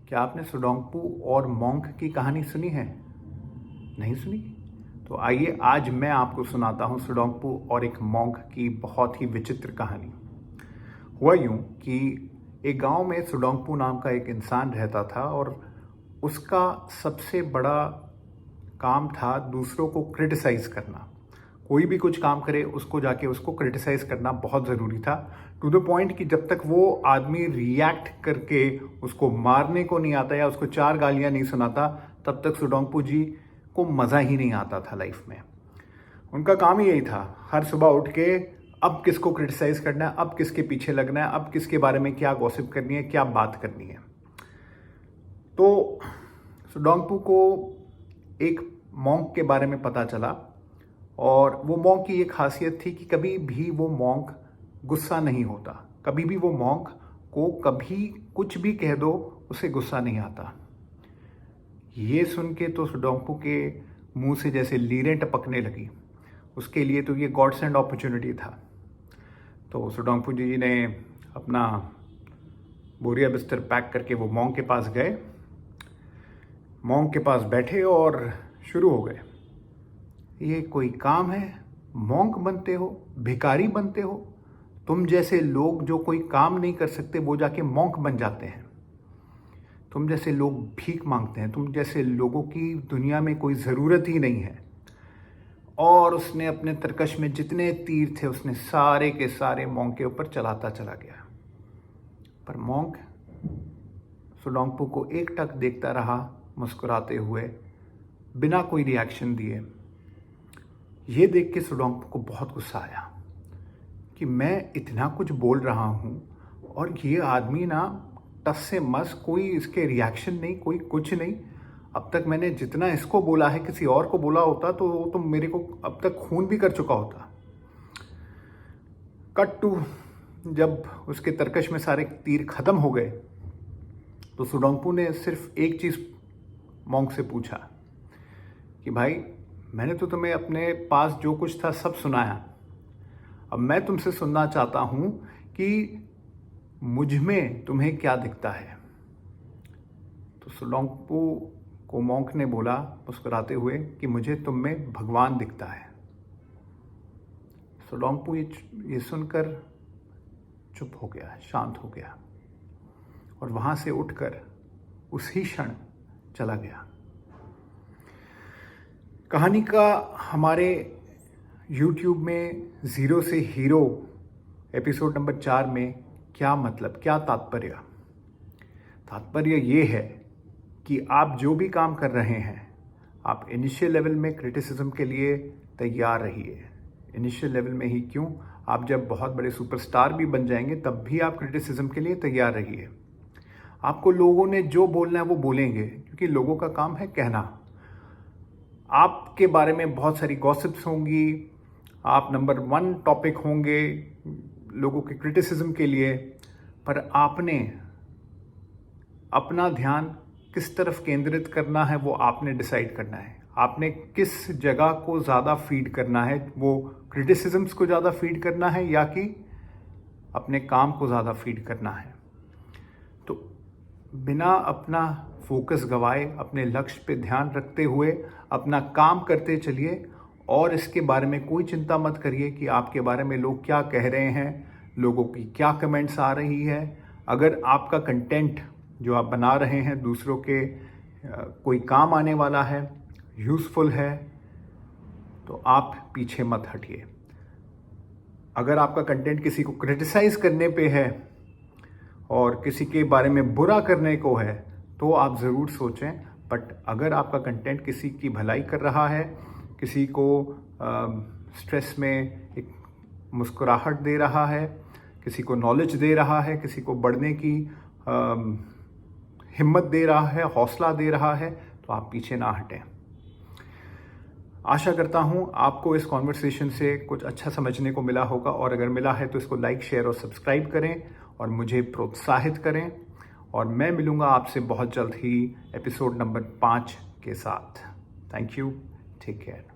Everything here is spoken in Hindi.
क्या आपने सुडोंगपू और मोंक की कहानी सुनी है? नहीं सुनी? तो आइए आज मैं आपको सुनाता हूँ सुडोंगपू और एक मोंक की बहुत ही विचित्र कहानी। हुआ यूं कि एक गांव में सुडोंगपू नाम का एक इंसान रहता था और उसका सबसे बड़ा काम था दूसरों को क्रिटिसाइज करना। कोई भी कुछ काम करे उसको जाके उसको क्रिटिसाइज करना बहुत ज़रूरी था, टू द पॉइंट कि जब तक वो आदमी रिएक्ट करके उसको मारने को नहीं आता या उसको चार गालियां नहीं सुनाता तब तक सुडोंगपू जी को मज़ा ही नहीं आता था लाइफ में। उनका काम ही यही था, हर सुबह उठ के अब किसको क्रिटिसाइज करना है, अब किसके पीछे लगना है, अब किसके बारे में क्या गॉसिप करनी है, क्या बात करनी है। तो सुडोंगपू को एक मॉन्क के बारे में पता चला और वो मॉन्क की एक खासियत थी कि कभी भी वो मॉन्क गुस्सा नहीं होता। कभी भी वो मॉन्क को कभी कुछ भी कह दो उसे गुस्सा नहीं आता। ये सुन के तो सुडोंगपू के मुंह से जैसे लीरें टपकने लगी। उसके लिए तो ये गॉड सेंड अपॉर्चुनिटी था। तो सुडोंगपू जी ने अपना बोरिया बिस्तर पैक करके वो मॉन्क के पास गए। मॉन्क के पास बैठे और शुरू हो गए। ये कोई काम है? मॉन्क बनते हो, भिखारी बनते हो? तुम जैसे लोग जो कोई काम नहीं कर सकते वो जाके मॉन्क बन जाते हैं। तुम जैसे लोग भीख मांगते हैं। तुम जैसे लोगों की दुनिया में कोई ज़रूरत ही नहीं है। और उसने अपने तरकश में जितने तीर थे उसने सारे के सारे मॉन्क के ऊपर चलाता चला गया। पर मॉन्क सुडोंगपू को एकटक देखता रहा, मुस्कुराते हुए, बिना कोई रिएक्शन दिए। ये देख के सुडोंगपू को बहुत गुस्सा आया कि मैं इतना कुछ बोल रहा हूँ और ये आदमी ना टस से मस, कोई इसके रिएक्शन नहीं, कोई कुछ नहीं। अब तक मैंने जितना इसको बोला है किसी और को बोला होता तो मेरे को अब तक खून भी कर चुका होता। कट टू जब उसके तरकश में सारे तीर खत्म हो गए तो सुडोंगपू ने सिर्फ एक चीज़ मॉन्क से पूछा कि भाई, मैंने तो तुम्हें अपने पास जो कुछ था सब सुनाया। अब मैं तुमसे सुनना चाहता हूं कि मुझ में तुम्हें क्या दिखता है। तो सुडोंगपू को मॉन्क ने बोला मुस्कुराते हुए कि मुझे तुम में भगवान दिखता है। सुडोंगपू ये सुनकर चुप हो गया, शांत हो गया और वहां से उठकर उसी क्षण चला गया। कहानी का हमारे YouTube में ज़ीरो से हीरो एपिसोड नंबर 4 में क्या मतलब, क्या तात्पर्य? तात्पर्य ये है कि आप जो भी काम कर रहे हैं, आप इनिशियल लेवल में क्रिटिसिज्म के लिए तैयार रहिए। इनिशियल लेवल में ही क्यों, आप जब बहुत बड़े सुपरस्टार भी बन जाएंगे तब भी आप क्रिटिसिज्म के लिए तैयार रहिए। आपको लोगों ने जो बोलना है वो बोलेंगे, क्योंकि लोगों का काम है कहना। आपके बारे में बहुत सारी गॉसिप्स होंगी, आप नंबर 1 टॉपिक होंगे लोगों के क्रिटिसिज्म के लिए, पर आपने अपना ध्यान किस तरफ केंद्रित करना है वो आपने डिसाइड करना है। आपने किस जगह को ज़्यादा फीड करना है, वो क्रिटिसिज्म्स को ज़्यादा फीड करना है या कि अपने काम को ज़्यादा फीड करना है। तो बिना अपना फोकस गवाए, अपने लक्ष्य पे ध्यान रखते हुए अपना काम करते चलिए और इसके बारे में कोई चिंता मत करिए कि आपके बारे में लोग क्या कह रहे हैं, लोगों की क्या कमेंट्स आ रही है। अगर आपका कंटेंट जो आप बना रहे हैं दूसरों के कोई काम आने वाला है, यूज़फुल है, तो आप पीछे मत हटिए। अगर आपका कंटेंट किसी को क्रिटिसाइज करने पे है और किसी के बारे में बुरा करने को है तो आप ज़रूर सोचें। बट अगर आपका कंटेंट किसी की भलाई कर रहा है, किसी को स्ट्रेस में एक मुस्कुराहट दे रहा है, किसी को नॉलेज दे रहा है, किसी को बढ़ने की हिम्मत दे रहा है, हौसला दे रहा है, तो आप पीछे ना हटें। आशा करता हूँ आपको इस कॉन्वर्सेशन से कुछ अच्छा समझने को मिला होगा और अगर मिला है तो इसको लाइक, शेयर और सब्सक्राइब करें और मुझे प्रोत्साहित करें। और मैं मिलूँगा आपसे बहुत जल्द ही एपिसोड नंबर 5 के साथ। Thank you, take care.